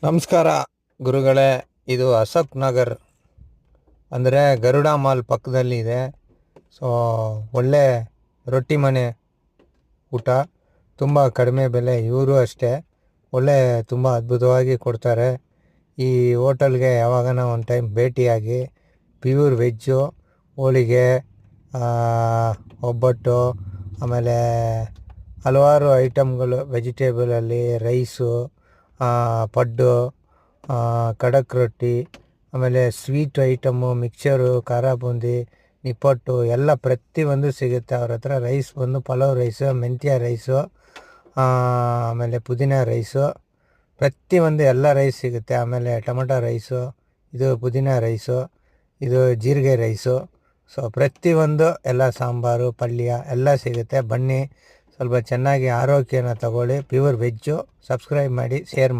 ನಮಸ್ಕಾರ ಗುರುಗಳೇ. ಇದು ಅಶೋಕ್ ನಗರ್ ಅಂದರೆ ಗರುಡ ಮಾಲ್ ಪಕ್ಕದಲ್ಲಿ ಇದೆ. ಸೊ ಒಳ್ಳೆ ರೊಟ್ಟಿ ಮನೆ ಊಟ, ತುಂಬ ಕಡಿಮೆ ಬೆಲೆ. ಇವರು ಅಷ್ಟೇ ಒಳ್ಳೆ ತುಂಬ ಅದ್ಭುತವಾಗಿ ಕೊಡ್ತಾರೆ. ಈ ಹೋಟೆಲ್ಗೆ ಯಾವಾಗನ ಒಂದು ಟೈಮ್ ಭೇಟಿಯಾಗಿ. ಪ್ಯೂರ್ ವೆಜ್ಜು, ಹೋಳಿಗೆ, ಒಬ್ಬಟ್ಟು, ಆಮೇಲೆ ಹಲವಾರು ಐಟಮ್ಗಳು ವೆಜಿಟೇಬಲಲ್ಲಿ, ರೈಸು, ಪಡ್ಡು, ಖಡಕ್ ರೊಟ್ಟಿ, ಆಮೇಲೆ ಸ್ವೀಟ್ ಐಟಮು, ಮಿಕ್ಚರು, ಖಾರ ಬೂಂದಿ, ನಿಪ್ಪಟ್ಟು ಎಲ್ಲ ಪ್ರತಿಯೊಂದು ಸಿಗುತ್ತೆ ಅವ್ರ ಹತ್ರ. ರೈಸ್ ಬಂದು ಪಲಾವ್ ರೈಸು, ಮೆಂತ್ಯ ರೈಸು, ಆಮೇಲೆ ಪುದೀನ ರೈಸು, ಪ್ರತಿಯೊಂದು ಎಲ್ಲ ರೈಸ್ ಸಿಗುತ್ತೆ. ಆಮೇಲೆ ಟೊಮಟೊ ರೈಸು, ಇದು ಪುದೀನ ರೈಸು, ಇದು ಜೀರಿಗೆ ರೈಸು. ಸೊ ಪ್ರತಿಯೊಂದು ಎಲ್ಲ ಸಾಂಬಾರು, ಪಲ್ಯ ಎಲ್ಲ ಸಿಗುತ್ತೆ. ಬನ್ನಿ, ಸ್ವಲ್ಪ ಚೆನ್ನಾಗಿ ಆರೋಗ್ಯನ ತಗೊಳ್ಳಿ. Pure veg. ಸಬ್ಸ್ಕ್ರೈಬ್ ಮಾಡಿ, ಶೇರ್ ಮಾಡಿ.